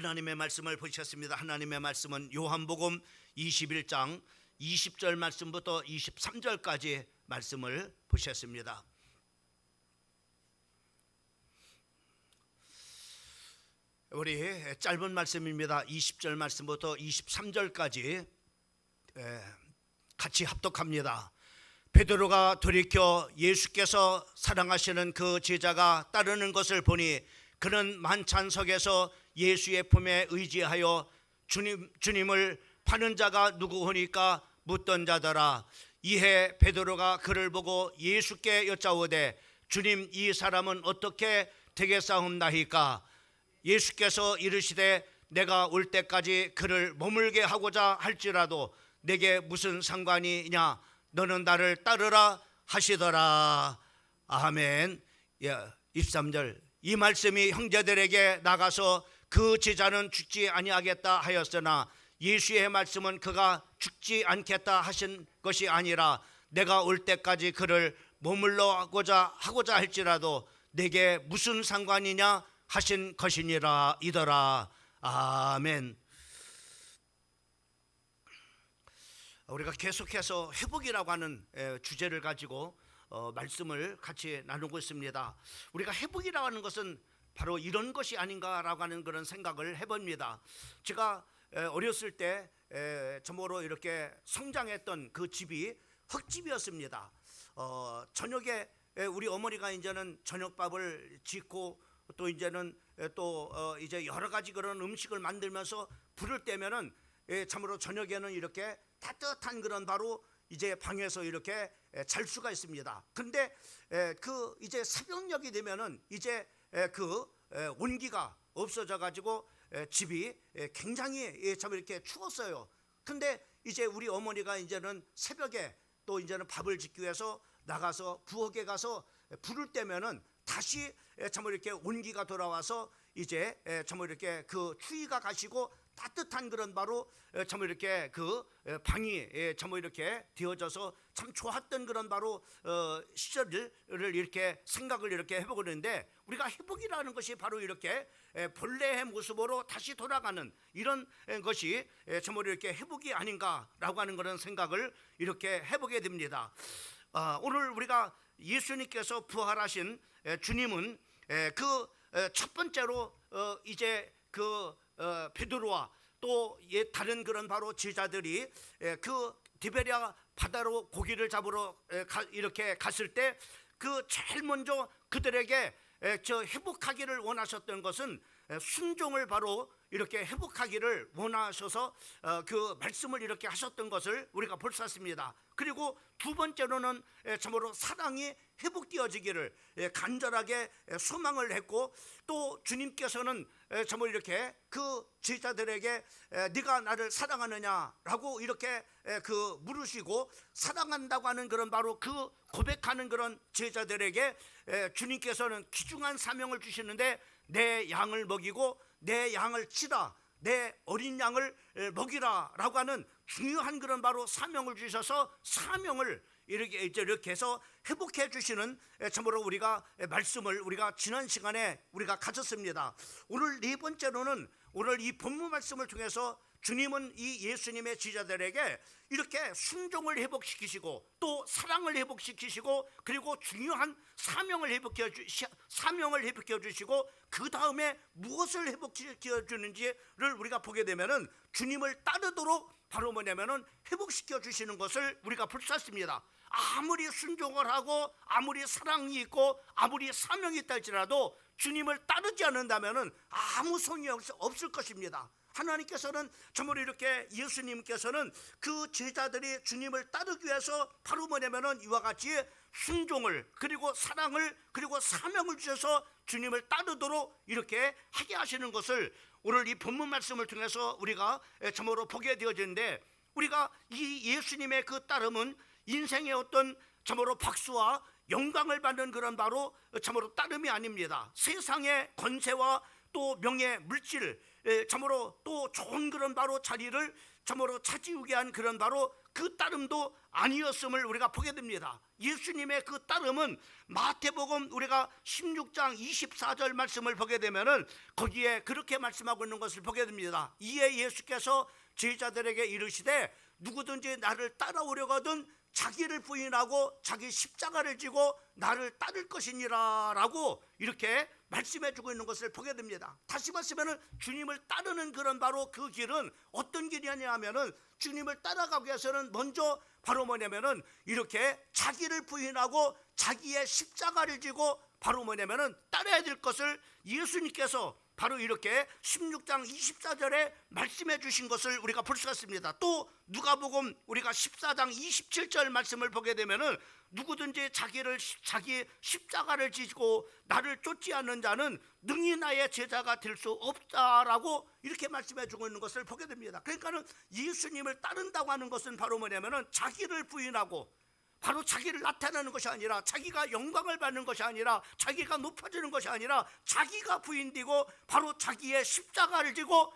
하나님의 말씀을 보셨습니다. 하나님의 말씀은 요한복음 21장 20절 말씀부터 23절까지 말씀을 보셨습니다. 우리 짧은 말씀입니다. 20절 말씀부터 23절까지 같이 합독합니다. 베드로가 돌이켜 예수께서 사랑하시는 그 제자가 따르는 것을 보니 그는 만찬석에서 예수의 품에 의지하여 주님을 파는 자가 누구오니까 묻던 자더라. 이에 베드로가 그를 보고 예수께 여짜오되 주님, 이 사람은 어떻게 되겠사옵나이까? 예수께서 이르시되 내가 올 때까지 그를 머물게 하고자 할지라도 내게 무슨 상관이냐? 너는 나를 따르라 하시더라. 아멘. 23절, 이 말씀이 형제들에게 나가서 그 제자는 죽지 아니하겠다 하였으나 예수의 말씀은 그가 죽지 않겠다 하신 것이 아니라 내가 올 때까지 그를 머물러 하고자 할지라도 내게 무슨 상관이냐 하신 것이니라 이더라. 아멘. 우리가 계속해서 회복이라고 하는 주제를 가지고 말씀을 같이 나누고 있습니다. 우리가 회복이라고 하는 것은 바로 이런 것이 아닌가라고 하는 그런 생각을 해봅니다. 제가 어렸을 때 저모로 이렇게 성장했던 그 집이 흙집이었습니다. 저녁에 우리 어머니가 이제는 저녁밥을 짓고 또 이제는 이제 여러 가지 그런 음식을 만들면서 불을 떼면은 참으로 저녁에는 이렇게 따뜻한 그런 바로 이제 방에서 이렇게 잘 수가 있습니다. 근데 그 이제 새벽녘이 되면은 이제 그 온기가 없어져 가지고 집이 굉장히 참 이렇게 추웠어요. 근데 이제 우리 어머니가 이제는 새벽에 또 이제는 밥을 짓기 위해서 나가서 부엌에 가서 불을 떼면은 다시 참 이렇게 온기가 돌아와서 이제 참 이렇게 그 추위가 가시고 따뜻한 그런 바로 참 이렇게 그 방이 참 이렇게 되어져서 참 좋았던 그런 바로 시절을 이렇게 생각을 이렇게 해보고 있는데, 우리가 회복이라는 것이 바로 이렇게 본래의 모습으로 다시 돌아가는 이런 것이 참 이렇게 회복이 아닌가라고 하는 그런 생각을 이렇게 해보게 됩니다. 오늘 우리가 예수님께서 부활하신 주님은 그 첫 번째로 이제 그 베드로와 또 다른 그런 바로 제자들이 그 디베랴 바다로 고기를 잡으러 이렇게 갔을 때 그 제일 먼저 그들에게 저 회복하기를 원하셨던 것은 순종을 바로 이렇게 회복하기를 원하셔서 그 말씀을 이렇게 하셨던 것을 우리가 볼 수 있습니다. 그리고 두 번째로는 참으로 사랑이 회복되어지기를 간절하게 소망을 했고, 또 주님께서는 참으로 이렇게 그 제자들에게 네가 나를 사랑하느냐라고 이렇게 그 물으시고, 사랑한다고 하는 그런 바로 그 고백하는 그런 제자들에게 주님께서는 귀중한 사명을 주시는데, 내 양을 먹이고 내 양을 치라, 내 어린 양을 먹이라 라고 하는 중요한 그런 바로 사명을 주셔서 사명을 이렇게 해서 회복해 주시는 참으로 우리가 말씀을 우리가 지난 시간에 우리가 가졌습니다. 오늘 네 번째로는 오늘 이 본문 말씀을 통해서 주님은 이 예수님의 제자들에게 이렇게 순종을 회복시키시고 또 사랑을 회복시키시고 그리고 중요한 사명을 회복해 주시고 그 다음에 무엇을 회복시켜 주는지를 우리가 보게 되면은 주님을 따르도록 바로 뭐냐면은 회복시켜 주시는 것을 우리가 볼 수 있습니다. 아무리 순종을 하고 아무리 사랑이 있고 아무리 사명이 있다 할지라도 주님을 따르지 않는다면은 아무 소용이 없을 것입니다. 하나님께서는 정말 이렇게 예수님께서는 그 제자들이 주님을 따르기 위해서 바로 뭐냐면은 이와 같이 순종을 그리고 사랑을 그리고 사명을 주셔서 주님을 따르도록 이렇게 하게 하시는 것을 오늘 이 본문 말씀을 통해서 우리가 참으로 보게 되어지는데, 우리가 이 예수님의 그 따름은 인생의 어떤 참으로 박수와 영광을 받는 그런 바로 참으로 따름이 아닙니다. 세상의 권세와 또 명예, 물질, 참으로 또 좋은 그런 바로 자리를 참으로 차지우게 한 그런 바로 그 따름도 아니었음을 우리가 보게 됩니다. 예수님의 그 따름은 마태복음 우리가 16장 24절 말씀을 보게 되면은 거기에 그렇게 말씀하고 있는 것을 보게 됩니다. 이에 예수께서 제자들에게 이르시되 누구든지 나를 따라오려거든 자기를 부인하고 자기 십자가를 지고 나를 따를 것이니라 라고 이렇게 말씀해 주고 있는 것을 보게 됩니다. 다시 말씀하면 주님을 따르는 그런 바로 그 길은 어떤 길이냐 하면은 주님을 따라가기 위해서는 먼저 바로 뭐냐면은 이렇게 자기를 부인하고 자기의 십자가를 지고 바로 뭐냐면은 따라야 될 것을 예수님께서 바로 이렇게 16장 24절에 말씀해 주신 것을 우리가 볼 수가 있습니다. 또 누가복음 우리가 14장 27절 말씀을 보게 되면은 누구든지 자기 십자가를 지고 나를 쫓지 않는 자는 능히 나의 제자가 될 수 없다라고 이렇게 말씀해 주고 있는 것을 보게 됩니다. 그러니까는 예수님을 따른다고 하는 것은 바로 뭐냐면은 자기를 부인하고 바로 자기를 나타내는 것이 아니라 자기가 영광을 받는 것이 아니라 자기가 높아지는 것이 아니라 자기가 부인되고 바로 자기의 십자가를 지고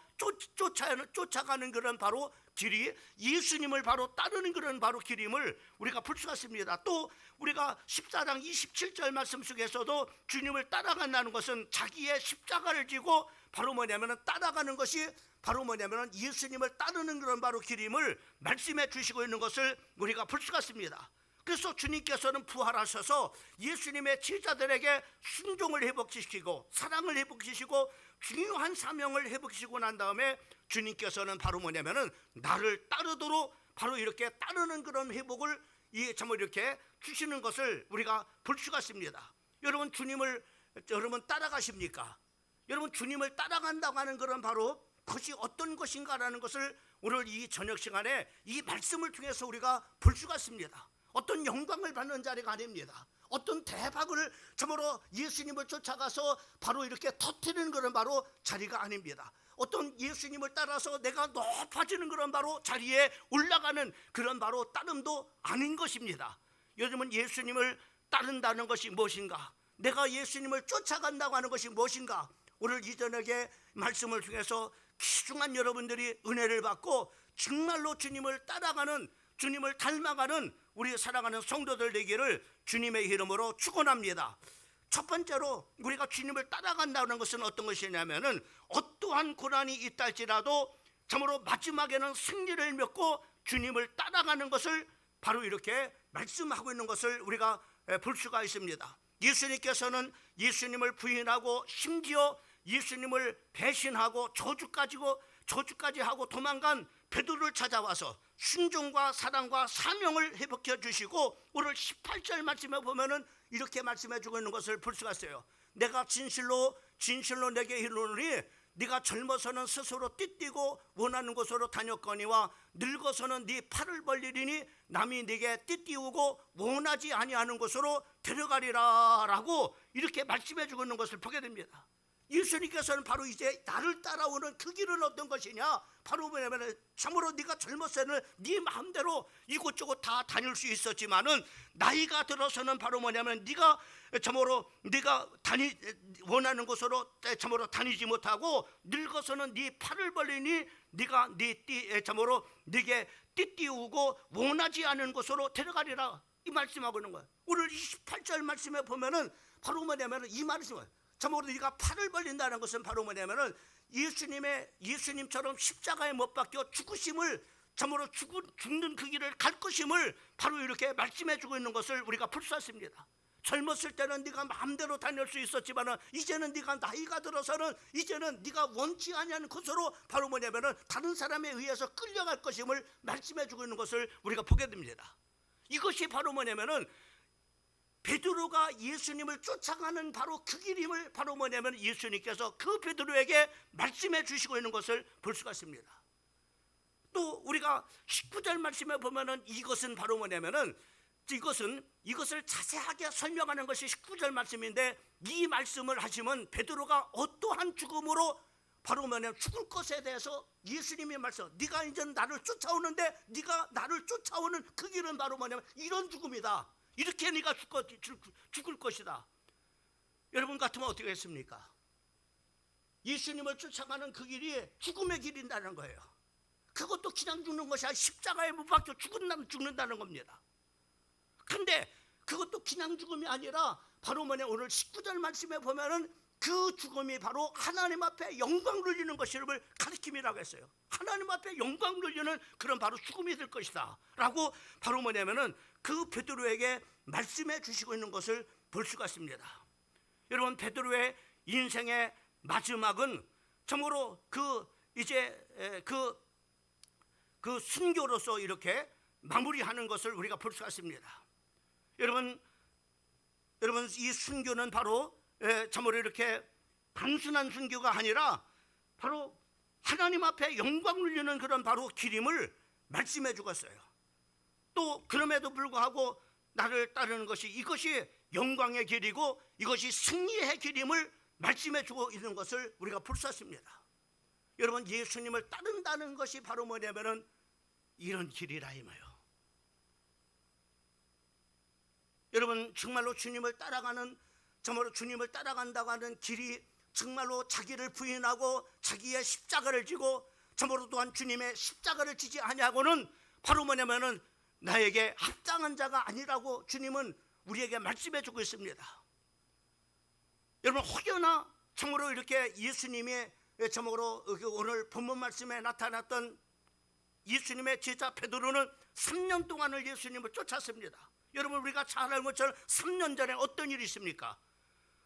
쫓아가는 그런 바로 길이 예수님을 바로 따르는 그런 바로 길임을 우리가 볼 수가 있습니다. 또 우리가 14장 27절 말씀 속에서도 주님을 따라간다는 것은 자기의 십자가를 지고 바로 뭐냐면은 따라가는 것이 바로 뭐냐면은 예수님을 따르는 그런 바로 길임을 말씀해 주시고 있는 것을 우리가 볼 수가 있습니다. 그래서 주님께서는 부활하셔서 예수님의 제자들에게 순종을 회복시키고 사랑을 회복시키고 중요한 사명을 회복시키고 난 다음에 주님께서는 바로 뭐냐면은 나를 따르도록 바로 이렇게 따르는 그런 회복을 참 이렇게 주시는 것을 우리가 볼 수가 있습니다. 여러분 주님을 여러분 따라가십니까? 여러분 주님을 따라간다고 하는 그런 바로 그것이 어떤 것인가라는 것을 오늘 이 저녁 시간에 이 말씀을 통해서 우리가 볼 수가 있습니다. 어떤 영광을 받는 자리가 아닙니다. 어떤 대박을 참으로 예수님을 쫓아가서 바로 이렇게 터뜨리는 그런 바로 자리가 아닙니다. 어떤 예수님을 따라서 내가 높아지는 그런 바로 자리에 올라가는 그런 바로 따름도 아닌 것입니다. 여러분 예수님을 따른다는 것이 무엇인가? 내가 예수님을 쫓아간다고 하는 것이 무엇인가? 오늘 이 저녁에 말씀을 통해서 귀중한 여러분들이 은혜를 받고 정말로 주님을 따라가는 주님을 닮아가는 우리 사랑하는 성도들 되기를 주님의 이름으로 축원합니다. 첫 번째로 우리가 주님을 따라간다는 것은 어떤 것이냐면은 어떠한 고난이 있다 할지라도 참으로 마지막에는 승리를 맺고 주님을 따라가는 것을 바로 이렇게 말씀하고 있는 것을 우리가 볼 수가 있습니다. 예수님께서는 예수님을 부인하고 심지어 예수님을 배신하고 저주까지 하고 도망간 베드로를 찾아와서 순종과 사랑과 사명을 회복해 주시고 오늘 18절 말씀에 보면은 이렇게 말씀해 주고 있는 것을 볼 수가 있어요. 내가 진실로 내게 이르노니 네가 젊어서는 스스로 띠띠고 원하는 곳으로 다녔거니와 늙어서는 네 팔을 벌리리니 남이 네게 띠띠우고 원하지 아니하는 곳으로 데려가리라 라고 이렇게 말씀해 주고 있는 것을 보게 됩니다. 예수님께서는 바로 이제 나를 따라오는 그 길은 어떤 것이냐? 바로 뭐냐면 참으로 네가 젊었을 때는 네 마음대로 이곳저곳 다 다닐 수 있었지만은 나이가 들어서는 바로 뭐냐면 네가 참으로 네가 원하는 곳으로 참으로 다니지 못하고 늙어서는 네 팔을 벌리니 네가 참으로 네게 띠띠우고 원하지 않은 곳으로 데려가리라 이 말씀하고 있는 거예요. 오늘 28절 말씀에 보면은 바로 뭐냐면 이 말씀을 참으로 네가 팔을 벌린다는 것은 바로 뭐냐면은 예수님처럼 십자가에 못 박혀 죽으심을 참으로 죽는 그 길을 갈 것임을 바로 이렇게 말씀해 주고 있는 것을 우리가 볼 수 있습니다. 젊었을 때는 네가 마음대로 다닐 수 있었지만은 이제는 네가 나이가 들어서는 이제는 네가 원치 아니하는 것으로 바로 뭐냐면은 다른 사람에 의해서 끌려갈 것임을 말씀해 주고 있는 것을 우리가 보게 됩니다. 이것이 바로 뭐냐면은 베드로가 예수님을 쫓아가는 바로 그 길임을 바로 뭐냐면 예수님께서 그 베드로에게 말씀해 주시고 있는 것을 볼 수가 있습니다. 또 우리가 19절 말씀에 보면은 이것은 바로 뭐냐면은 이것을 자세하게 설명하는 것이 19절 말씀인데 이 말씀을 하시면 베드로가 어떠한 죽음으로 바로 뭐냐면 죽을 것에 대해서 예수님이 말씀 네가 이제 나를 쫓아오는데 네가 나를 쫓아오는 그 길은 바로 뭐냐면 이런 죽음이다. 이렇게 네가 죽을 것이다. 여러분 같으면 어떻게 했습니까? 예수님을 쫓아가는 그 길이 죽음의 길인다는 거예요. 그것도 그냥 죽는 것이 아니라 십자가에 못 박혀 죽는다는 겁니다. 근데 그것도 그냥 죽음이 아니라 바로 오늘 19절 말씀에 보면은 그 죽음이 바로 하나님 앞에 영광 돌리는 것임을 가리킴이라고 했어요. 하나님 앞에 영광 돌리는 그런 바로 죽음이 될 것이다 라고 바로 뭐냐면은 그 베드로에게 말씀해 주시고 있는 것을 볼 수가 있습니다. 여러분, 베드로의 인생의 마지막은 참으로 그 순교로서 이렇게 마무리하는 것을 우리가 볼 수가 있습니다. 여러분 이 순교는 바로 참으로 이렇게 단순한 순교가 아니라 바로 하나님 앞에 영광 누리는 그런 바로 길임을 말씀해 주었어요. 또 그럼에도 불구하고 나를 따르는 것이 이것이 영광의 길이고 이것이 승리의 길임을 말씀해 주고 있는 것을 우리가 볼 수 있습니다. 여러분, 예수님을 따른다는 것이 바로 뭐냐면은 이런 길이라 이 말이에요. 여러분, 정말로 주님을 따라가는, 정말로 주님을 따라간다고 하는 길이 정말로 자기를 부인하고 자기의 십자가를 지고 정말로 또한 주님의 십자가를 지지 아니하고는 바로 뭐냐면은 나에게 합당한 자가 아니라고 주님은 우리에게 말씀해 주고 있습니다. 여러분, 혹여나 참으로 이렇게 예수님이 참으로 오늘 본문 말씀에 나타났던 예수님의 제자 베드로는 3년 동안을 예수님을 쫓았습니다. 여러분, 우리가 잘 알는 것처럼 3년 전에 어떤 일이 있습니까?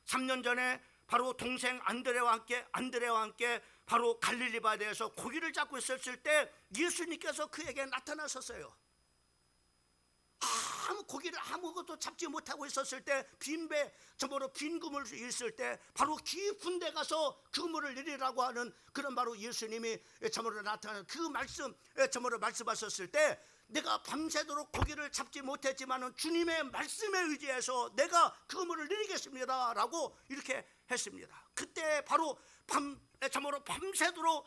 3년 전에 바로 동생 안드레와 함께 바로 갈릴리 바다에서 고기를 잡고 있었을 때 예수님께서 그에게 나타나셨어요. 고기를 아무것도 잡지 못하고 있었을 때 빈배, 저보로 빈 그물 있을 때 바로 깊은 데 가서 그물을 내리라고 하는 그런 바로 예수님이 저보로 나타나는 그 말씀, 저보로 말씀하셨을 때 내가 밤새도록 고기를 잡지 못했지만은 주님의 말씀에 의지해서 내가 그물을 내리겠습니다 라고 이렇게 했습니다. 그때 바로 밤새도록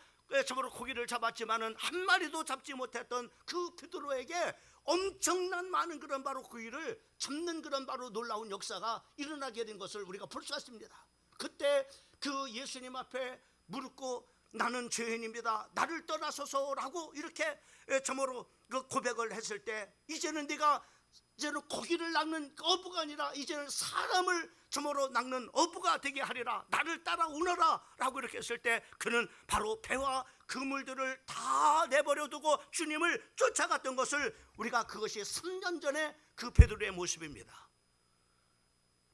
고기를 잡았지만은 한 마리도 잡지 못했던 그 베드로에게 엄청난 많은 그런 바로 고기를 잡는 그런 바로 놀라운 역사가 일어나게 된 것을 우리가 볼 수 있습니다. 그때 그 예수님 앞에 무릎 꿇고 나는 죄인입니다, 나를 떠나소서라고 이렇게 저모로 그 고백을 했을 때 이제는 고기를 낚는 어부가 아니라 이제는 사람을 저모로 낚는 어부가 되게 하리라, 나를 따라오너라 라고 이렇게 했을 때 그는 바로 배와 그물들을 다 내버려 두고 주님을 쫓아갔던 것을 우리가 그것이 3년 전에 그 베드로의 모습입니다.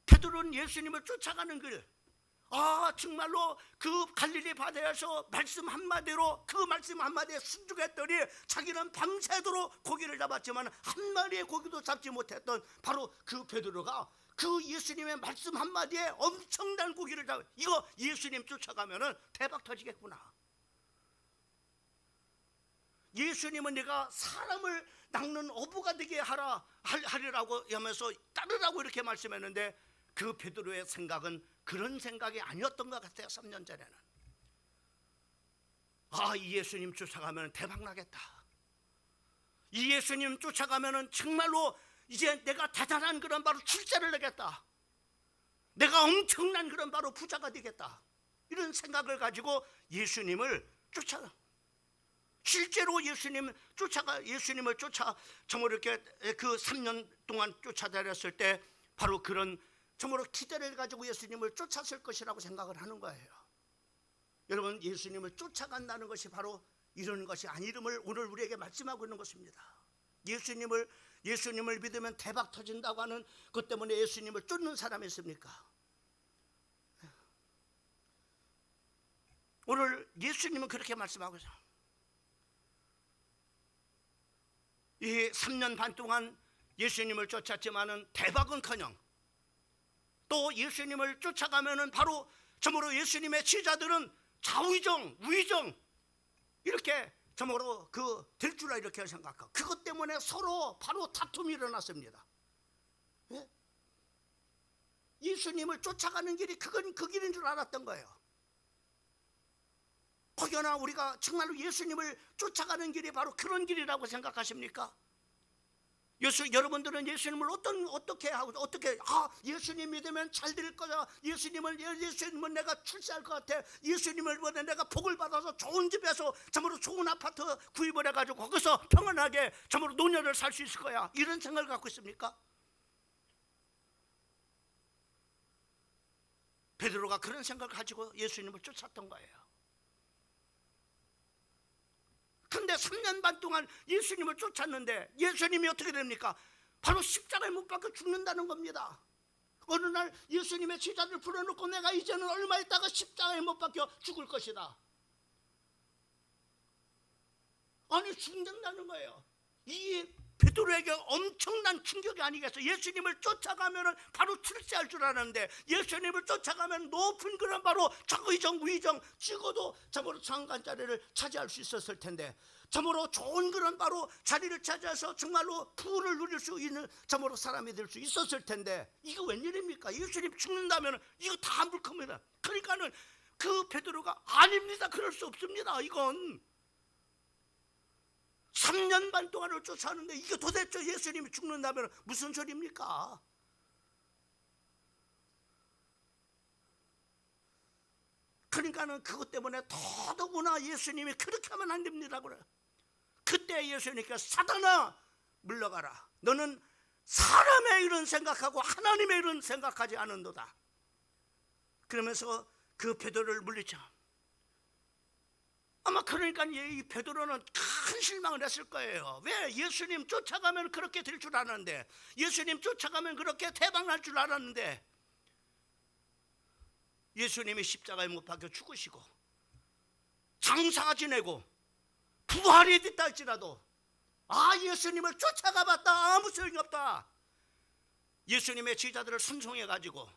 베드로는 예수님을 쫓아가는 길, 정말로 그 갈릴리 바다에서 말씀 한마디로 그 말씀 한마디에 순종했더니 자기는 밤새도록 고기를 잡았지만 한 마리의 고기도 잡지 못했던 바로 그 베드로가 그 예수님의 말씀 한마디에 엄청난 고기를 잡아, 이거 예수님 쫓아가면은 대박 터지겠구나. 예수님은 내가 사람을 낚는 어부가 되게 하리라고 하면서 따르라고 이렇게 말씀했는데 그 베드로의 생각은 그런 생각이 아니었던 것 같아요. 3년 전에는 이 예수님 쫓아가면 대박 나겠다, 이 예수님 쫓아가면 정말로 이제 내가 대단한 그런 바로 출세를 내겠다, 내가 엄청난 그런 바로 부자가 되겠다, 이런 생각을 가지고 예수님을 실제로 예수님을 쫓아 정말 이렇게 그 3년 동안 쫓아다녔을 때 바로 그런 정말로 기대를 가지고 예수님을 쫓았을 것이라고 생각을 하는 거예요. 여러분, 예수님을 쫓아간다는 것이 바로 이런 것이 아니름을 오늘 우리에게 말씀하고 있는 것입니다. 예수님을 믿으면 대박 터진다고 하는 것 때문에 예수님을 쫓는 사람이 있습니까? 오늘 예수님은 그렇게 말씀하고 있어요. 이 3년 반 동안 예수님을 쫓았지만은 대박은커녕 또 예수님을 쫓아가면은 바로 저모로 예수님의 제자들은 좌우정 우의정 이렇게 저모로 될 줄 이렇게 생각하고 그것 때문에 서로 바로 다툼이 일어났습니다. 예? 예수님을 쫓아가는 길이 그건 그 길인 줄 알았던 거예요. 혹여나 우리가 정말로 예수님을 쫓아가는 길이 바로 그런 길이라고 생각하십니까? 여러분들은 예수님을 어떻게 하고 어떻게 예수님 믿으면 잘 될 거야. 예수님은 내가 출세할 것 같아. 예수님을 보내 내가 복을 받아서 좋은 집에서 참으로 좋은 아파트 구입을 해가지고 거기서 평안하게 참으로 노년을 살 수 있을 거야. 이런 생각을 갖고 있습니까? 베드로가 그런 생각을 가지고 예수님을 쫓았던 거예요. 근데 3년 반 동안 예수님을 쫓았는데 예수님이 어떻게 됩니까? 바로 십자가에 못 박혀 죽는다는 겁니다. 어느 날 예수님의 제자들 불러놓고 내가 이제는 얼마 있다가 십자가에 못 박혀 죽을 것이다. 아니 죽는다는 거예요. 이 베드로에게 엄청난 충격이 아니겠어요? 예수님을 쫓아가면 바로 출세할 줄 알았는데 예수님을 쫓아가면 높은 그런 바로 좌의정 우의정 찍어도 참으로 장관 자리를 차지할 수 있었을 텐데 참으로 좋은 그런 바로 자리를 차지해서 정말로 부를 누릴 수 있는 참으로 사람이 될 수 있었을 텐데 이거 웬일입니까? 예수님 죽는다면 이거 다 물컵니다. 그러니까는 그 베드로가 아닙니다. 그럴 수 없습니다. 이건 3년 반 동안을 쫓아하는데 이게 도대체 예수님이 죽는다면 무슨 소리입니까? 그러니까는 그것 때문에 더더구나 예수님이 그렇게 하면 안 됩니다 그래. 그때 예수님께서 사단아 물러가라. 너는 사람의 일은 생각하고 하나님의 일은 생각하지 않은도다. 그러면서 그 베드로를 물리쳐. 아마 그러니까 이 베드로는 큰 실망을 했을 거예요. 왜? 예수님 쫓아가면 그렇게 될 줄 알았는데, 예수님 쫓아가면 그렇게 대박날 줄 알았는데, 예수님이 십자가에 못 박혀 죽으시고 장사가 지내고 부활이 됐다 할지라도 예수님을 쫓아가봤다 아무 소용이 없다. 예수님의 제자들을 선송해가지고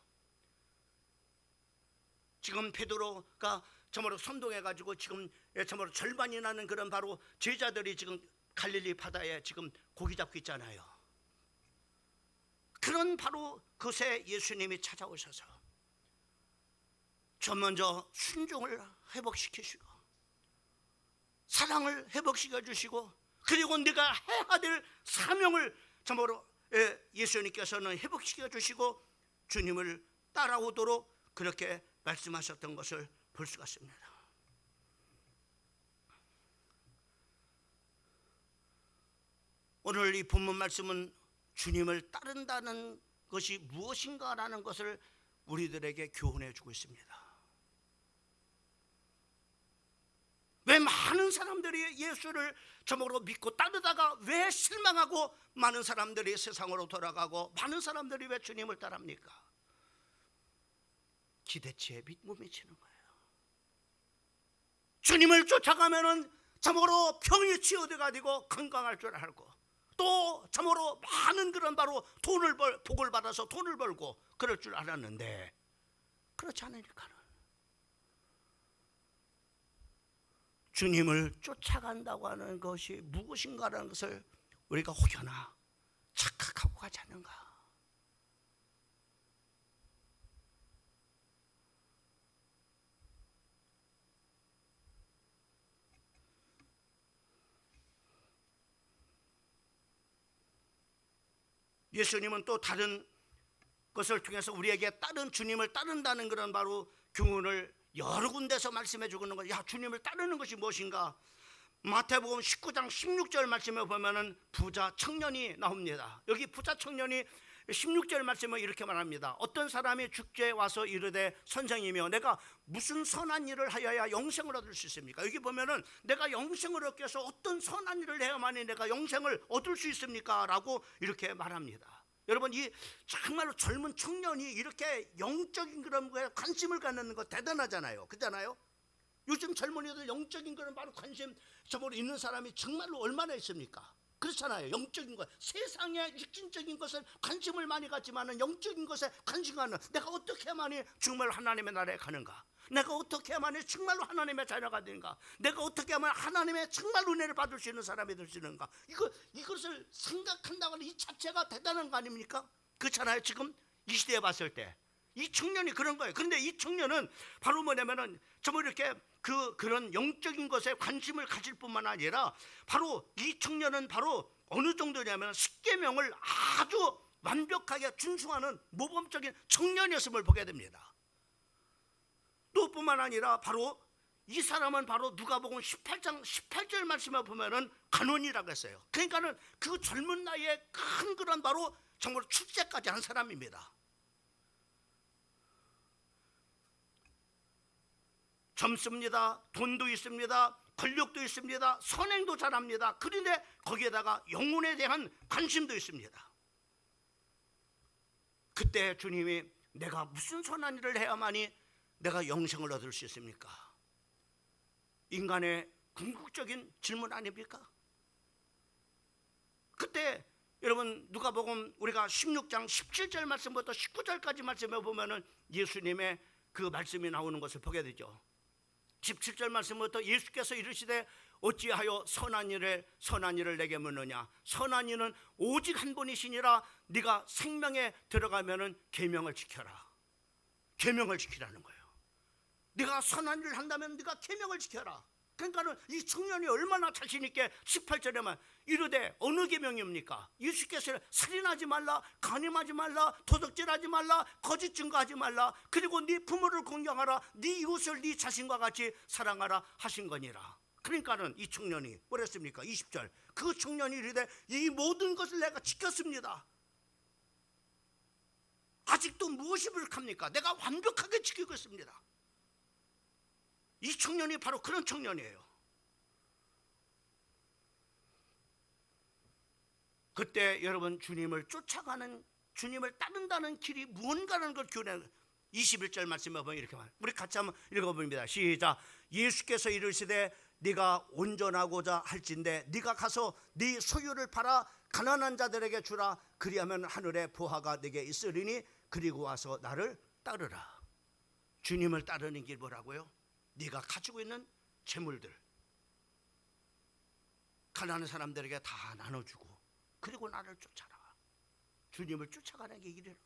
지금 베드로가 참으로 선동해가지고 지금 참으로 절반이 나는 그런 바로 제자들이 지금 갈릴리 바다에 지금 고기 잡고 있잖아요. 그런 바로 그새 예수님이 찾아오셔서 저 먼저 순종을 회복시키시고 사랑을 회복시켜 주시고 그리고 네가 해야 될 사명을 참으로 예수님께서는 회복시켜 주시고 주님을 따라오도록 그렇게 말씀하셨던 것을 볼 수가 있습니다. 오늘 이 본문 말씀은 주님을 따른다는 것이 무엇인가라는 것을 우리들에게 교훈해 주고 있습니다. 왜 많은 사람들이 예수를 저먹으로 믿고 따르다가 왜 실망하고 많은 사람들이 세상으로 돌아가고 많은 사람들이 왜 주님을 따릅니까? 기대치에 못 미치는 거예요. 주님을 쫓아가면은 참으로 병이 치유돼가지고 건강할 줄 알고 또 참으로 많은 그런 바로 복을 받아서 돈을 벌고 그럴 줄 알았는데 그렇지 않으니까는 주님을 쫓아간다고 하는 것이 무엇인가라는 것을 우리가 혹여나 착각하고 가지 않는가. 예수님은 또 다른 것을 통해서 우리에게 다른 주님을 따른다는 그런 바로 교훈을 여러 군데서 말씀해 주고 있는 거예요. 야, 주님을 따르는 것이 무엇인가? 마태복음 19장 16절 말씀에 보면은 부자 청년이 나옵니다. 여기 부자 청년이 16절 말씀을 이렇게 말합니다. 어떤 사람이 주께 와서 이르되 선생이며 내가 무슨 선한 일을 하여야 영생을 얻을 수 있습니까? 여기 보면은 내가 영생을 얻기 위해서 어떤 선한 일을 해야만이 내가 영생을 얻을 수 있습니까? 라고 이렇게 말합니다. 여러분, 이 정말로 젊은 청년이 이렇게 영적인 그런 거에 관심을 갖는 거 대단하잖아요. 그렇잖아요? 요즘 젊은이들 영적인 그런 바로 관심 저번에 있는 사람이 정말로 얼마나 있습니까? 그렇잖아요. 영적인 것, 세상의 육신적인 것을 관심을 많이 갖지만은 영적인 것에 관심 갖는 내가 어떻게 해야만이 정말 하나님의 나라에 가는가? 내가 어떻게 해야만이 정말로 하나님의 자녀가 되는가? 내가 어떻게 하면 하나님의 정말 은혜를 받을 수 있는 사람이 될 수 있는가? 이것을 생각한다고 하는 이 자체가 대단한 거 아닙니까? 그렇잖아요. 지금 이 시대에 봤을 때 이 청년이 그런 거예요. 그런데 이 청년은 바로 뭐냐면은 정말 이렇게 그런 영적인 것에 관심을 가질 뿐만 아니라 바로 이 청년은 바로 어느 정도냐면 십계명을 아주 완벽하게 준수하는 모범적인 청년이었음을 보게 됩니다. 또 뿐만 아니라 바로 이 사람은 바로 누가복음 18장 18절 말씀을 보면은 간원이라고 했어요. 그러니까는 그 젊은 나이에 큰 그런 바로 정말 출세까지 한 사람입니다. 젊습니다. 돈도 있습니다. 권력도 있습니다. 선행도 잘합니다. 그런데 거기에다가 영혼에 대한 관심도 있습니다. 그때 주님이 내가 무슨 선한 일을 해야만이 내가 영생을 얻을 수 있습니까? 인간의 궁극적인 질문 아닙니까? 그때 여러분 누가복음 우리가 16장 17절 말씀부터 19절까지 말씀에 보면은 예수님의 그 말씀이 나오는 것을 보게 되죠. 17절 말씀부터 예수께서 이르시되 어찌하여 선한 일을 내게 묻느냐? 선한 이는 오직 한 분이시니라. 네가 생명에 들어가면은 계명을 지켜라. 계명을 지키라는 거예요. 네가 선한 일을 한다면 네가 계명을 지켜라. 그러니까는 이 청년이 얼마나 자신 있게 18절에만 이르되 어느 계명입니까? 예수께서 살인하지 말라, 간음하지 말라, 도둑질하지 말라, 거짓 증거하지 말라, 그리고 네 부모를 공경하라, 네 이웃을 네 자신과 같이 사랑하라 하신 거니라. 그러니까는 이 청년이 뭐랬습니까? 20절 그 청년이 이르되 이 모든 것을 내가 지켰습니다. 아직도 무엇이 부족합니까? 내가 완벽하게 지키고 있습니다. 이 청년이 바로 그런 청년이에요. 그때 여러분 주님을 쫓아가는, 주님을 따른다는 길이 무언가라는 걸 교훈해. 21절 말씀에 보면 이렇게 말해요. 우리 같이 한번 읽어봅니다. 시작. 예수께서 이르시되 네가 온전하고자 할진대 네가 가서 네 소유를 팔아 가난한 자들에게 주라. 그리하면 하늘에 보화가 네게 있으리니 그리고 와서 나를 따르라. 주님을 따르는 길 뭐라고요? 네가 가지고 있는 재물들 가난한 사람들에게 다 나눠주고 그리고 나를 쫓아라. 주님을 쫓아가는 게 길이에요.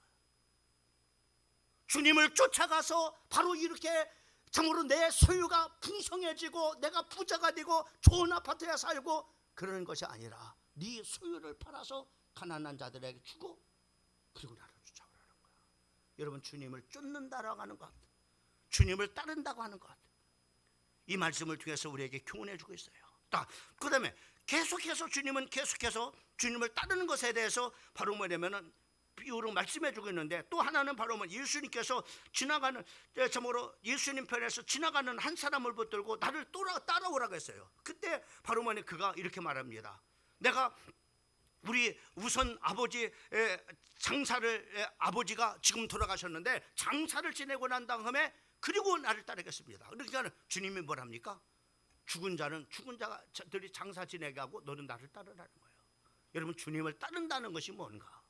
주님을 쫓아가서 바로 이렇게 정말로 내 소유가 풍성해지고 내가 부자가 되고 좋은 아파트에 살고 그러는 것이 아니라 네 소유를 팔아서 가난한 자들에게 주고 그리고 나를 쫓아오라는 거야. 여러분 주님을 쫓는다라고 하는 것, 주님을 따른다고 하는 것, 이 말씀을 통해서 우리에게 교훈해 주고 있어요. 그 다음에 계속해서 주님은 계속해서 주님을 따르는 것에 대해서 바로 뭐냐면은 비유로 말씀해 주고 있는데, 또 하나는 바로 뭐 예수님께서 지나가는, 참고로 예수님 편에서 지나가는 한 사람을 붙들고 나를 따라오라고 했어요. 그때 바로 뭐냐 그가 이렇게 말합니다. 내가 우리 우선 아버지 장사를, 아버지가 지금 돌아가셨는데 장사를 지내고 난 다음에 그리고 나를 따르겠습니다. 그러니까 주님이 뭐랍니까? 죽은 자들이 장사 지내게 하고 너는 나를 따르라는 거예요. 여러분 주님을 따른다는 것이 뭔가?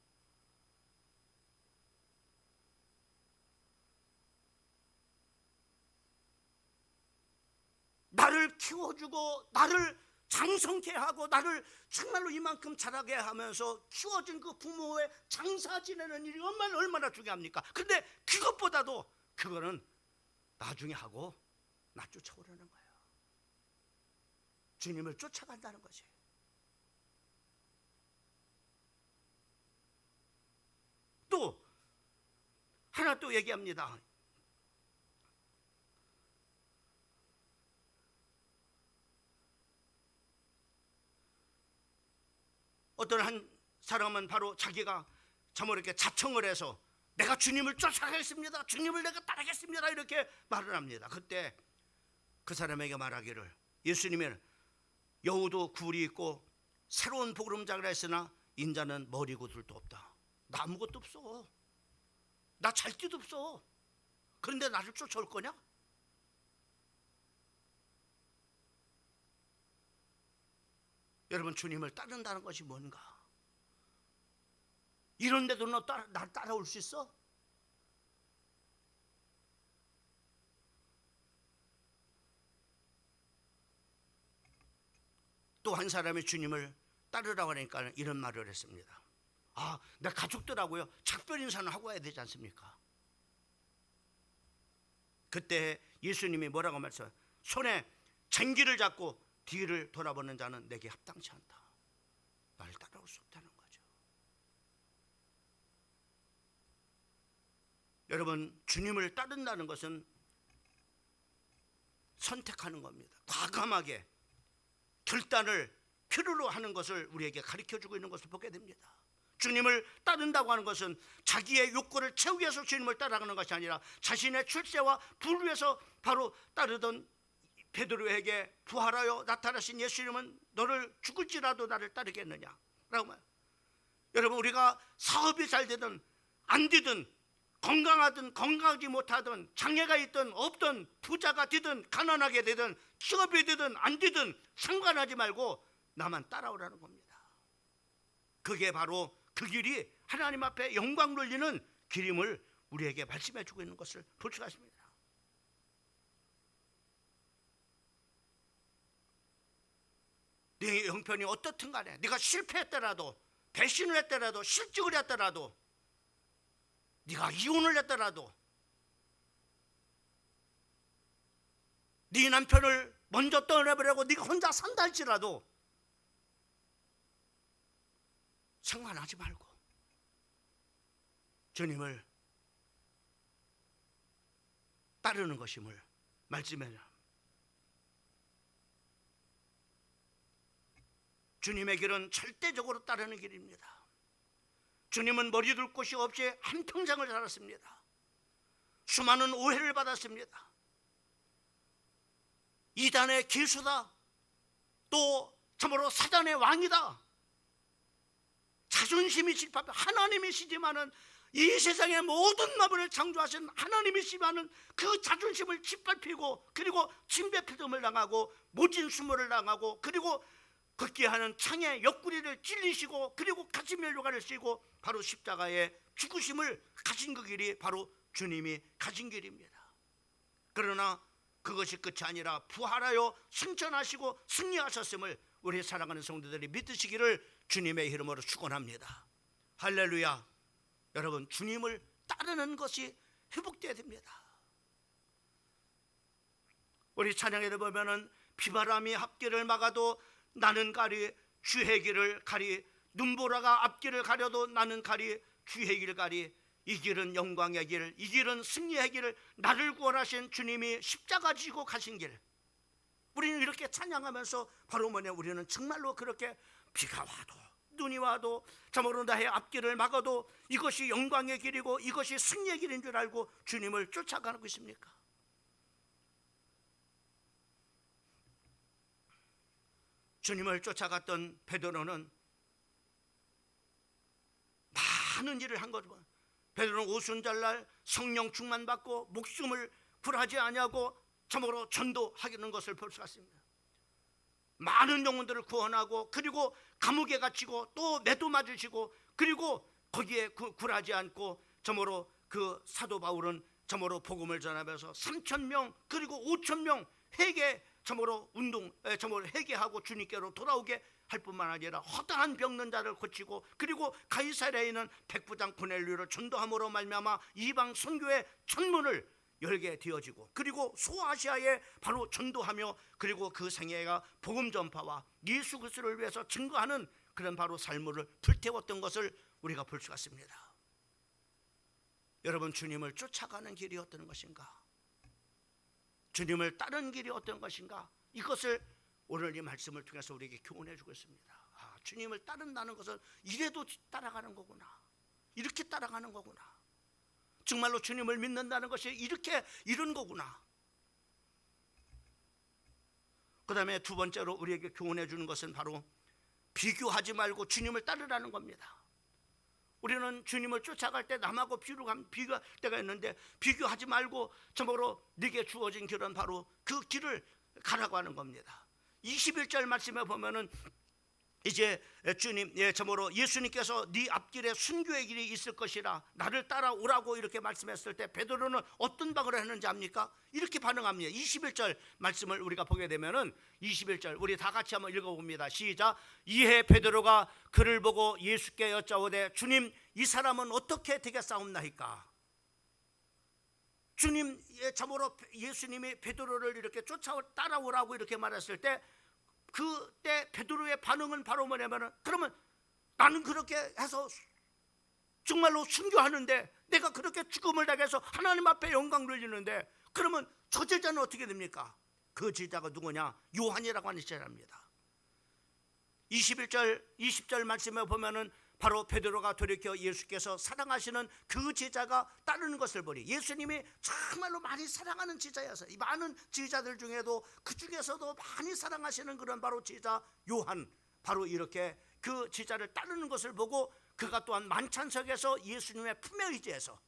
나를 키워주고 나를 장성케 하고 나를 정말로 이만큼 자라게 하면서 키워준 그 부모의 장사 지내는 일이 얼마나 중요합니까? 근데 그것보다도 그거는 나중에 하고 나 쫓아오라는 거예요. 주님을 쫓아간다는 거지. 또 하나 또 얘기합니다. 어떤 한 사람은 바로 자기가 참으로 이렇게 자청을 해서 내가 주님을 쫓아가겠습니다, 주님을 내가 따르겠습니다 이렇게 말을 합니다. 그때 그 사람에게 말하기를, 예수님은 여우도 굴이 있고 새로운 보름장이라 했으나 인자는 머리고 둘도 없다. 나 아무것도 없어. 나 잘 데도 없어. 그런데 나를 쫓아올 거냐? 여러분 주님을 따른다는 것이 뭔가? 이런데도 너 나 따라올 수 있어? 또 한 사람이 주님을 따르라고 하니까 이런 말을 했습니다. 아, 내 가족들하고요 작별 인사는 하고 와야 되지 않습니까? 그때 예수님이 뭐라고 말씀하세요? 손에 쟁기를 잡고 뒤를 돌아보는 자는 내게 합당치 않다. 나를 따라. 따라올 수 없다는 거죠. 여러분, 주님을 따른다는 것은 선택하는 겁니다. 과감하게 결단을 필요로 하는 것을 우리에게 가르쳐주고 있는 것을 보게 됩니다. 주님을 따른다고 하는 것은 자기의 욕구를 채우기 위해서 주님을 따라가는 것이 아니라 자신의 출세와 부를 위해서 바로 따르던 베드로에게 부활하여 나타나신 예수님은 너를 죽을지라도 나를 따르겠느냐 라고 말. 여러분, 우리가 사업이 잘 되든 안 되든, 건강하든 건강하지 못하든, 장애가 있든 없든, 부자가 되든 가난하게 되든, 취업이 되든 안 되든 상관하지 말고 나만 따라오라는 겁니다. 그게 바로 그 길이 하나님 앞에 영광 돌리는 길임을 우리에게 말씀해 주고 있는 것을 볼 수가 있습니다. 네 형편이 어떻든 간에, 네가 실패했더라도, 배신을 했더라도, 실직을 했더라도, 네가 이혼을 했더라도, 네 남편을 먼저 떠나버리고 네가 혼자 산다 할지라도 상관하지 말고 주님을 따르는 것임을 말씀해요. 주님의 길은 절대적으로 따르는 길입니다. 주님은 머리 둘 곳이 없이 한평생을 살았습니다. 수많은 오해를 받았습니다. 이단의 기수다, 또 참으로 사단의 왕이다, 자존심이 질파하며 하나님이시지만은 이 세상의 모든 마음을 창조하신 하나님이시지만은 그 자존심을 짓밟히고, 그리고 침뱉음을 당하고 모진 수모를 당하고, 그리고 걷게 하는 창의 옆구리를 찔리시고, 그리고 가시면류관을 쓰고 바로 십자가의 죽으심을 가신 그 길이 바로 주님이 가신 길입니다. 그러나 그것이 끝이 아니라 부활하여 승천하시고 승리하셨음을 우리 사랑하는 성도들이 믿으시기를 주님의 이름으로 축원합니다. 할렐루야. 여러분, 주님을 따르는 것이 회복되어야 됩니다. 우리 찬양에도 보면은 비바람이 앞길을 막아도 나는 가리, 주의 길을 가리, 눈보라가 앞길을 가려도 나는 가리, 주의 길 가리. 이 길은 영광의 길, 이 길은 승리의 길, 나를 구원하신 주님이 십자가 지고 가신 길. 우리는 이렇게 찬양하면서 바로 뭐냐, 우리는 정말로 그렇게 비가 와도 눈이 와도 참으로 나의 앞길을 막아도 이것이 영광의 길이고 이것이 승리의 길인 줄 알고 주님을 쫓아가고 있습니까? 주님을 쫓아갔던 베드로는 많은 일을 한 거죠. 베드로는 오순절날 성령 충만받고 목숨을 굴하지 아니하고 참으로 전도하는 것을 볼 수가 있습니다. 많은 영혼들을 구원하고, 그리고 감옥에 갇히고 또 매도 맞으시고, 그리고 거기에 굴하지 않고 참으로 그 사도 바울은 참으로 복음을 전하면서 3,000명 그리고 5,000명 회개, 참으로 참으로 회개하고 주님께로 돌아오게 할 뿐만 아니라 허다한 병든 자를 고치고, 그리고 가이사랴에 있는 백부장 고넬료를 전도함으로 말미암아 이방 선교의 천문을 열게 되어지고, 그리고 소아시아에 바로 전도하며, 그리고 그 생애가 복음 전파와 예수 그리스도를 위해서 증거하는 그런 바로 삶을 불태웠던 것을 우리가 볼 수가 있습니다. 여러분, 주님을 쫓아가는 길이 어떤 것인가? 주님을 따르는 길이 어떤 것인가? 이것을 오늘 이 말씀을 통해서 우리에게 교훈해 주고 있습니다. 주님을 따른다는 것은 이래도 따라가는 거구나, 이렇게 따라가는 거구나, 정말로 주님을 믿는다는 것이 이렇게 이런 거구나. 그 다음에 두 번째로 우리에게 교훈해 주는 것은 바로 비교하지 말고 주님을 따르라는 겁니다. 우리는 주님을 쫓아갈 때 남하고 비교할 때가 있는데, 비교하지 말고 참으로 네게 주어진 길은 바로 그 길을 가라고 하는 겁니다. 21절 말씀에 보면은 이제 주님, 참으로 예수님께서 네 앞길에 순교의 길이 있을 것이라 나를 따라오라고 이렇게 말씀했을 때 베드로는 어떤 방을 했는지 압니까? 이렇게 반응합니다. 21절 말씀을 우리가 보게 되면은 21절 우리 다 같이 한번 읽어봅니다. 시작. 이에 베드로가 그를 보고 예수께 여짜오되 주님, 이 사람은 어떻게 되겠사옵나이까? 주님, 참으로 예수님이 베드로를 이렇게 따라오라고 이렇게 말했을 때, 그때 베드로의 반응은 바로 뭐냐면은, 그러면 나는 그렇게 해서 정말로 순교하는데, 내가 그렇게 죽음을 당해서 하나님 앞에 영광 돌리는데, 그러면 저 제자는 어떻게 됩니까? 그 제자가 누구냐? 요한이라고 하는 제자입니다. 21절 20절 말씀에 보면은 바로 베드로가 돌이켜 예수께서 사랑하시는 그 제자가 따르는 것을 보니, 예수님이 정말로 많이 사랑하는 제자여서, 이 많은 제자들 중에도 그 중에서도 많이 사랑하시는 그런 바로 제자 요한, 바로 이렇게 그 제자를 따르는 것을 보고 그가 또한 만찬석에서 예수님의 품에 의지해서,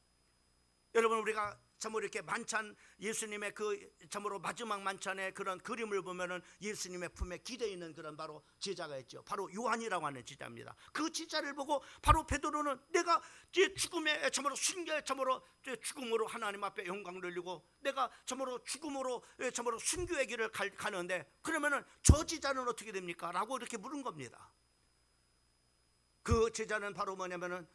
여러분 우리가 참으로 이렇게 만찬, 예수님의 그 참으로 마지막 만찬의 그런 그림을 보면은 예수님의 품에 기대 있는 그런 바로 제자가 있죠. 바로 요한이라고 하는 제자입니다. 그 제자를 보고 바로 베드로는 내가 죽음의 참으로 순교의 참으로 죽음으로 하나님 앞에 영광 돌리고, 내가 참으로 죽음으로 참으로 순교의 길을 가는데, 그러면은 저 제자는 어떻게 됩니까? 라고 이렇게 물은 겁니다. 그 제자는 바로 뭐냐면은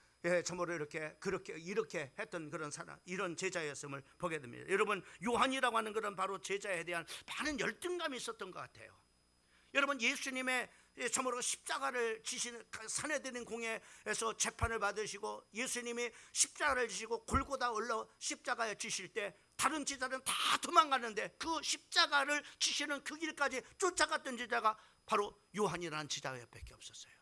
참으로 이렇게 했던 그런 사람, 이런 제자였음을 보게 됩니다. 여러분, 요한이라고 하는 그런 바로 제자에 대한 많은 열등감이 있었던 것 같아요. 여러분, 예수님의 참으로 십자가를 지시는 산헤드린 공회에서 재판을 받으시고, 예수님이 십자가를 지시고 골고다 올라 십자가에 지실 때 다른 제자들은 다 도망가는데, 그 십자가를 지시는 그 길까지 쫓아갔던 제자가 바로 요한이라는 제자밖에 없었어요.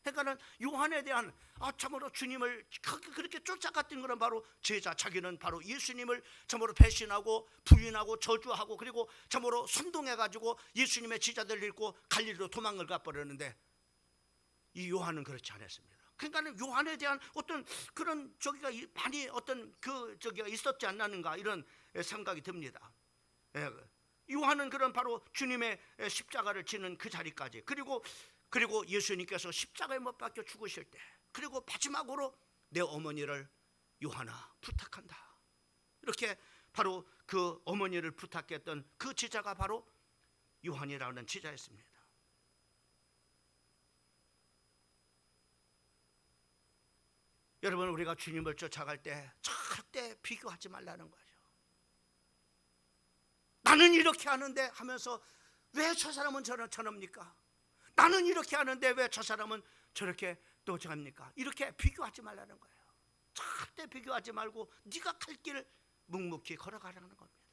그러니까는 요한에 대한 참으로 주님을 그렇게 쫓아갔던 것은 바로 제자, 자기는 바로 예수님을 참으로 배신하고 부인하고 저주하고, 그리고 참으로 선동해가지고 예수님의 제자들을 잃고 갈릴리로 도망을 가버렸는데, 이 요한은 그렇지 않았습니다. 그러니까는 요한에 대한 어떤 그런 저기가 많이 어떤 그 저기가 있었지 않았는가, 이런 생각이 듭니다. 요한은 그런 바로 주님의 십자가를 지는 그 자리까지, 그리고 예수님께서 십자가에 못 박혀 죽으실 때, 그리고 마지막으로 내 어머니를 요한아 부탁한다, 이렇게 바로 그 어머니를 부탁했던 그 제자가 바로 요한이라는 제자였습니다. 여러분, 우리가 주님을 쫓아갈 때 절대 비교하지 말라는 거죠. 나는 이렇게 하는데 하면서 왜 저 사람은 저럽니까? 나는 이렇게 하는데 왜 저 사람은 저렇게 또 저합니까? 이렇게 비교하지 말라는 거예요. 절대 비교하지 말고 네가 갈 길을 묵묵히 걸어가라는 겁니다.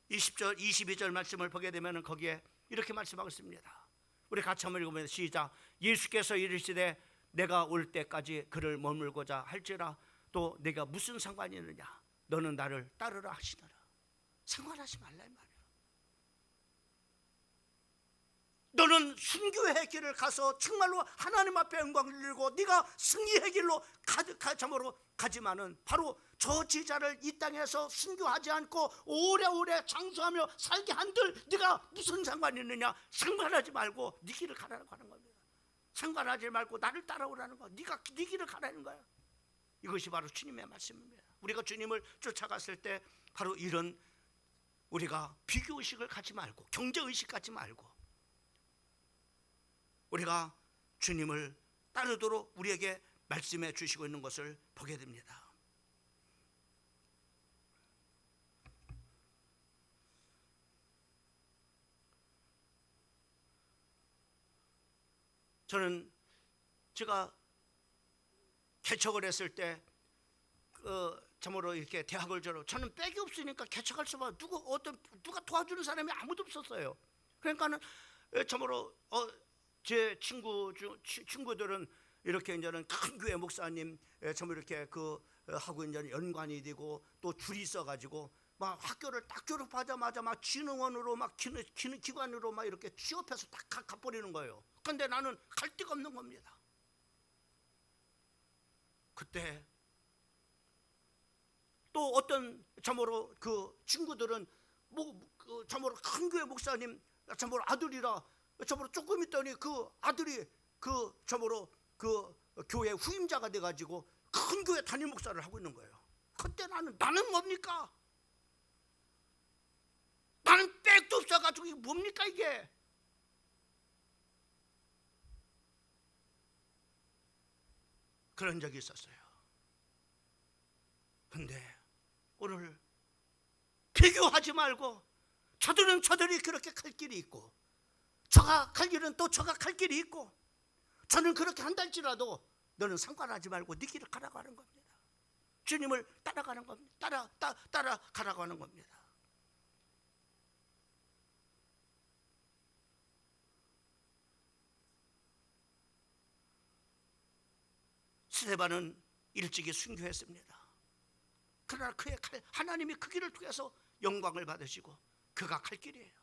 20절 22절 말씀을 보게 되면 거기에 이렇게 말씀하고 있습니다. 우리 같이 한번 읽으면 시작. 예수께서 이르시되 내가 올 때까지 그를 머물고자 할지라 또 내가 무슨 상관이 있느냐, 너는 나를 따르라 하시더라. 상관하지 말라 이 말이에요. 너는 순교의 길을 가서 정말로 하나님 앞에 영광을 누리고 네가 승리의 길로 참으로 가지만은, 바로 저 제자를 이 땅에서 순교하지 않고 오래오래 장수하며 살게 한들 네가 무슨 상관이 있느냐, 상관하지 말고 네 길을 가라고 하는 겁니다. 상관하지 말고 나를 따라오라는 거야. 네가 네 길을 가라는 거야. 이것이 바로 주님의 말씀입니다. 우리가 주님을 쫓아갔을 때 바로 이런, 우리가 비교의식을 갖지 말고 경제의식 갖지 말고 우리가 주님을 따르도록 우리에게 말씀해 주시고 있는 것을 보게 됩니다. 저는 제가 개척을 했을 때 참으로 이렇게 대학을 졸업, 저는 백이 없으니까 개척할 수만 누가 도와주는 사람이 아무도 없었어요. 그러니까는 참으로 제 친구들은 이렇게 이제는 큰 교회 목사님 참 이렇게 하고 이제 연관이 되고 또 줄이 있어가지고 막 학교를 딱 졸업하자마자 막 진흥원으로 막 기관으로 막 이렇게 취업해서 딱 가버리는 거예요. 그런데 나는 갈 데가 없는 겁니다. 그때 또 어떤 참으로 그 친구들은 참으로 큰 교회 목사님 참으로 아들이라 참으로 조금 있더니 그 아들이 참으로 교회 후임자가 돼가지고 큰 교회 담임 목사를 하고 있는 거예요. 그때 나는 뭡니까? 나는 백도 없어가지고 이게 뭡니까 이게? 그런 적이 있었어요. 근데 오늘 비교하지 말고 저들은 저들이 그렇게 갈 길이 있고 저가 갈 길은 또 저가 갈 길이 있고 저는 그렇게 한다 할지라도 너는 상관하지 말고 네 길을 가라고 하는 겁니다. 주님을 따라가는 겁니다. 따라가라고 하는 겁니다. 스데반은 일찍이 순교했습니다. 그러나 그의 하나님이 그 길을 통해서 영광을 받으시고 그가 갈 길이에요.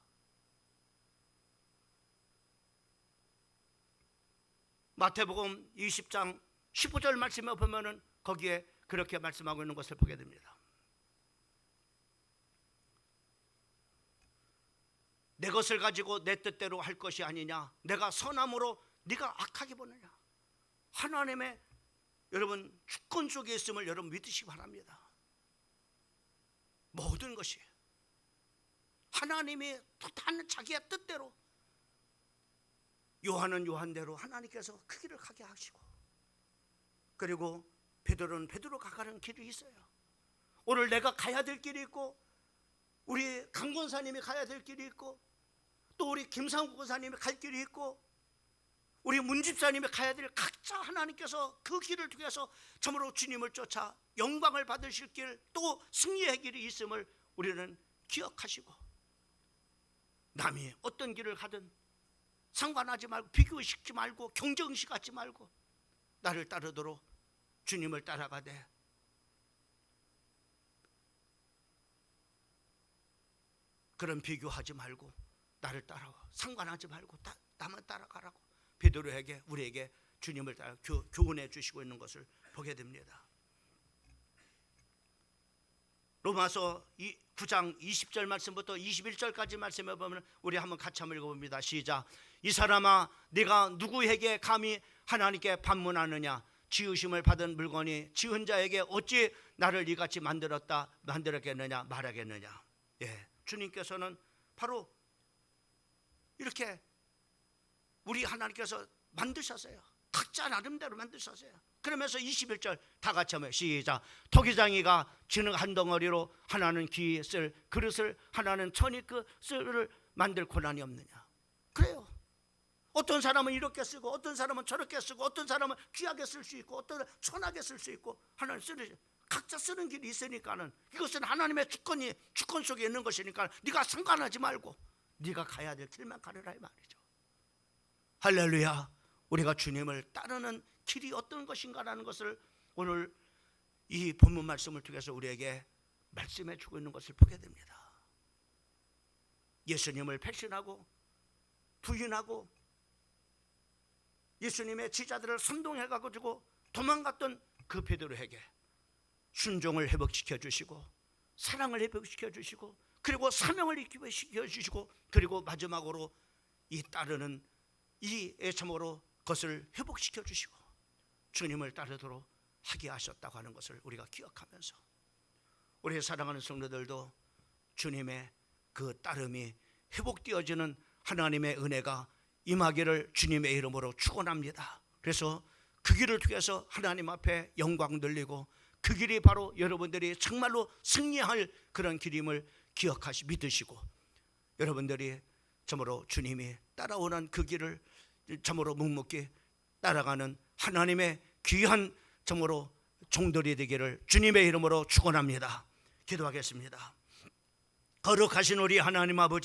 마태복음 20장 15절 말씀에 보면은 거기에 그렇게 말씀하고 있는 것을 보게 됩니다. 내 것을 가지고 내 뜻대로 할 것이 아니냐, 내가 선함으로 네가 악하게 보느냐. 하나님의 여러분 주권 속에 있음을 여러분 믿으시기 바랍니다. 모든 것이 하나님이 한 자기의 뜻대로, 요한은 요한대로 하나님께서 그 길을 가게 하시고, 그리고 베드로는 베드로가 가는 길이 있어요. 오늘 내가 가야 될 길이 있고, 우리 강권사님이 가야 될 길이 있고, 또 우리 김상국 권사님이 갈 길이 있고, 우리 문집사님이 가야 될 각자 하나님께서 그 길을 통해서 참으로 주님을 쫓아 영광을 받으실 길, 또 승리의 길이 있음을 우리는 기억하시고, 남이 어떤 길을 가든 상관하지 말고, 비교의식지 말고, 경쟁의식 갖지 말고 나를 따르도록 주님을 따라가되, 그런 비교하지 말고 나를 따라와, 상관하지 말고 나만 따라가라고 베드로에게, 우리에게 주님을 따라 교훈해 주시고 있는 것을 보게 됩니다. 로마서 9장 20절 말씀부터 21절까지 말씀해 보면 우리 한번 같이 한번 읽어봅니다. 시작. 이 사람아, 네가 누구에게 감히 하나님께 반문하느냐? 지으심을 받은 물건이 지은 자에게 어찌 나를 이같이 만들었겠느냐 말하겠느냐. 예, 주님께서는 바로 이렇게 우리 하나님께서 만드셨어요. 각자 나름대로 만드셨어요. 그러면서 21절 다 같이 한번 시작. 토기장이가 지능 한 덩어리로 하나는 귀 쓸 그릇을, 하나는 천이 그 쓸을 만들 고난이 없느냐. 그래요. 어떤 사람은 이렇게 쓰고, 어떤 사람은 저렇게 쓰고, 어떤 사람은 귀하게 쓸 수 있고, 어떤 사람은 천하게 쓸 수 있고, 하나는 각자 쓰는 길이 있으니까는 이것은 하나님의 주권 속에 있는 것이니까 네가 상관하지 말고 네가 가야 될 길만 가르라 이 말이죠. 할렐루야. 우리가 주님을 따르는 길이 어떤 것인가라는 것을 오늘 이 본문 말씀을 통해서 우리에게 말씀해 주고 있는 것을 보게 됩니다. 예수님을 배신하고 부인하고 예수님의 제자들을 선동해가지고 도망갔던 그 베드로에게 순종을 회복시켜 주시고, 사랑을 회복시켜 주시고, 그리고 사명을 회복시켜 주시고, 그리고 마지막으로 이 따르는 이 참으로 것을 회복시켜 주시고 주님을 따르도록 하게 하셨다고 하는 것을 우리가 기억하면서, 우리 사랑하는 성도들도 주님의 그 따름이 회복되어지는 하나님의 은혜가 임하기를 주님의 이름으로 축원합니다. 그래서 그 길을 통해서 하나님 앞에 영광 돌리고, 그 길이 바로 여러분들이 정말로 승리할 그런 길임을 믿으시고, 여러분들이 참으로 주님이 따라오는 그 길을 참으로 묵묵히 따라가는 하나님의 귀한 참으로 종들이 되기를 주님의 이름으로 축원합니다. 기도하겠습니다. 거룩하신 우리 하나님 아버지,